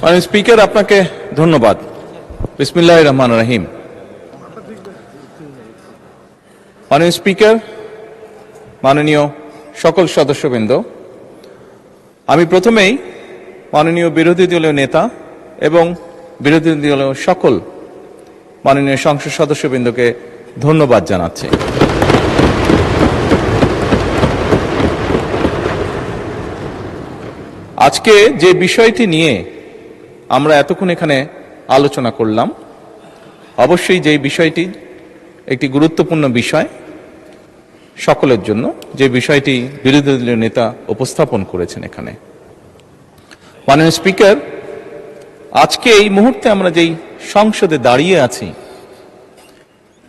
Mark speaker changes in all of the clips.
Speaker 1: মাননীয় স্পিকার, আপনাকে ধন্যবাদ। বিসমিল্লাহির রহমানির রহিম। মাননীয় স্পিকার, মাননীয় সকল সদস্যবৃন্দ, আমি প্রথমেই মাননীয় বিরোধী দলীয় নেতা এবং বিরোধী দলীয় সকল মাননীয় সংসদ সদস্যবৃন্দকে ধন্যবাদ জানাচ্ছি। আজকে যে বিষয়টি নিয়ে আমরা এতক্ষণ এখানে আলোচনা করলাম, অবশ্যই যে বিষয়টি একটি গুরুত্বপূর্ণ বিষয় সকলের জন্য, যে বিষয়টি বিরোধী দলীয় নেতা উপস্থাপন করেছেন এখানে। মাননীয় স্পিকার, আজকে এই মুহূর্তে আমরা যেই সংসদে দাঁড়িয়ে আছি,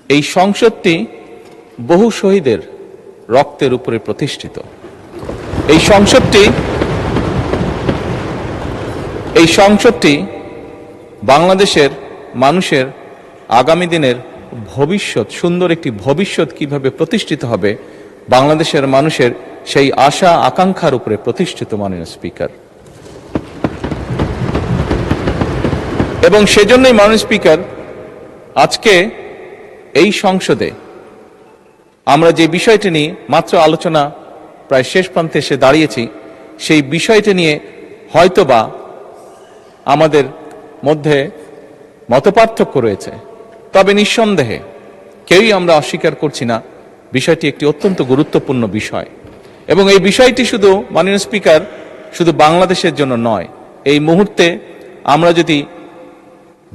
Speaker 1: এই সংসদটি বহু শহীদের রক্তের উপরে প্রতিষ্ঠিত। এই সংসদটি বাংলাদেশের মানুষের আগামী দিনের ভবিষ্যৎ, সুন্দর একটি ভবিষ্যৎ কিভাবে প্রতিষ্ঠিত হবে, বাংলাদেশের মানুষের সেই আশা আকাঙ্ক্ষার উপরে প্রতিষ্ঠিত। মাননীয় স্পিকার, এবং সেজন্যই মাননীয় স্পিকার, আজকে এই সংসদে আমরা যে বিষয়টি নিয়ে মাত্র আলোচনা প্রায় শেষ প্রান্তে এসে দাঁড়িয়েছি, সেই বিষয়টি নিয়ে হয়তোবা আমাদের মধ্যে মতপার্থক্য রয়েছে, তবে নিঃসন্দেহে কেউই আমরা অস্বীকার করছি না বিষয়টি একটি অত্যন্ত গুরুত্বপূর্ণ বিষয়। এবং এই বিষয়টি শুধু মাননীয় স্পিকার শুধু বাংলাদেশের জন্য নয়, এই মুহূর্তে আমরা যদি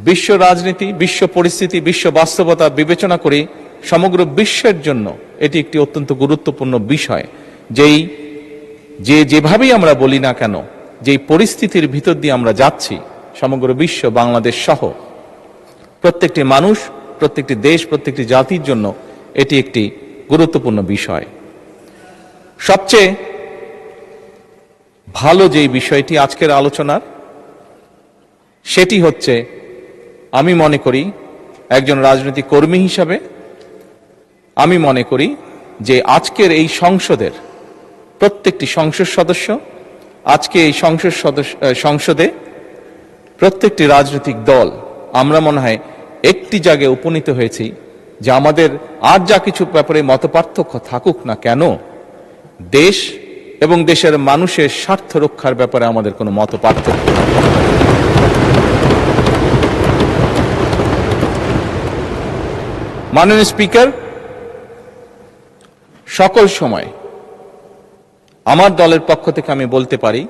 Speaker 1: বিশ্ব রাজনীতি, বিশ্ব পরিস্থিতি, বিশ্ব বাস্তবতা বিবেচনা করি, সমগ্র বিশ্বের জন্য এটি একটি অত্যন্ত গুরুত্বপূর্ণ বিষয়। যেভাবেই আমরা বলি না কেন, যেই পরিস্থিতির ভিতর দিয়ে আমরা যাচ্ছি, সমগ্র বিশ্ব, বাংলাদেশ সহ প্রত্যেকটি মানুষ, প্রত্যেকটি দেশ, প্রত্যেকটি জাতির জন্য এটি একটি গুরুত্বপূর্ণ বিষয়। সবচেয়ে ভালো যেই বিষয়টি আজকের আলোচনার, সেটি হচ্ছে, আমি মনে করি একজন রাজনৈতিক কর্মী হিসাবে আমি মনে করি যে আজকের এই সংসদের প্রত্যেকটি সংসদ সদস্য, আজকে এই সংসদে প্রত্যেকটি রাজনৈতিক দল, আমরা মনে হয় একটি জায়গায় উপনীত হয়েছি যে আমাদের আর যা কিছু ব্যাপারে মতপার্থক্য থাকুক না কেন, দেশ এবং দেশের মানুষের স্বার্থ রক্ষার ব্যাপারে আমাদের কোনো মতপার্থক্য নেই। মাননীয় স্পিকার, সকল সময় আমার দলের পক্ষ থেকে আমি বলতে পারি,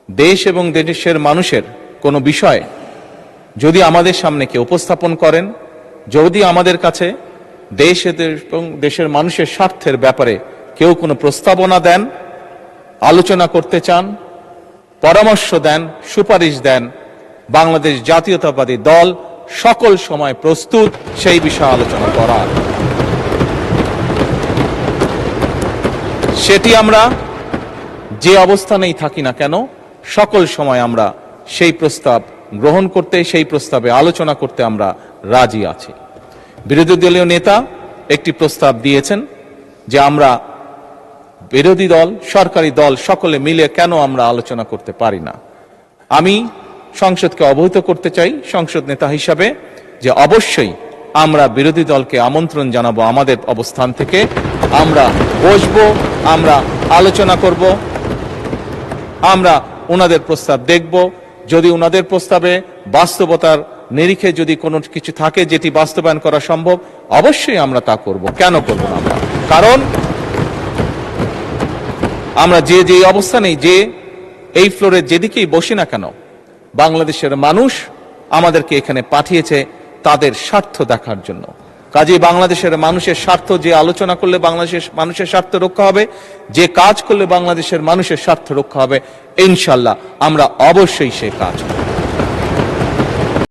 Speaker 1: দেশ এবং দেশের মানুষের কোনো বিষয় যদি আমাদের সামনে কেউ উপস্থাপন করেন, যদি আমাদের কাছে দেশ এবং দেশের মানুষের স্বার্থের ব্যাপারে কেউ কোনো প্রস্তাবনা দেন, আলোচনা করতে চান, পরামর্শ দেন, সুপারিশ দেন, বাংলাদেশ জাতীয়তাবাদী দল সকল সময় প্রস্তুত সেই বিষয়ে আলোচনা করার। সেটি আমরা যে অবস্থানেই থাকি না কেন, সকল সময় আমরা সেই প্রস্তাব গ্রহণ করতে, সেই প্রস্তাবে আলোচনা করতে আমরা রাজি আছি। বিরোধী দলীয় নেতা একটি প্রস্তাব দিয়েছেন যে আমরা বিরোধী দল, সরকারি দল সকলে মিলে কেন আমরা আলোচনা করতে পারি না। আমি সংসদকে অবহিত করতে চাই সংসদ নেতা হিসাবে যে অবশ্যই আমরা বিরোধী দলকে আমন্ত্রণ জানাবো, আমাদের অবস্থান থেকে আমরা বসবো, আমরা আলোচনা করব, আমরা ওনাদের প্রস্তাব দেখব। যদি ওনাদের প্রস্তাবে বাস্তবতার নিরিখে যদি কোনো কিছু থাকে যেটি বাস্তবায়ন করা সম্ভব, অবশ্যই আমরা তা করব। কেন করব না আমরা? কারণ আমরা যে অবস্থানেই, যে এই ফ্লোরে যেদিকেই বসি না কেন, বাংলাদেশের মানুষ আমাদেরকে এখানে পাঠিয়েছে তাদের স্বার্থ দেখার জন্য। কাজেই বাংলাদেশের মানুষের স্বার্থ, যে আলোচনা করলে বাংলাদেশের মানুষের স্বার্থ রক্ষা হবে, যে কাজ করলে বাংলাদেশের মানুষের স্বার্থ রক্ষা হবে, ইনশাল্লাহ আমরা অবশ্যই সেই কাজ করব।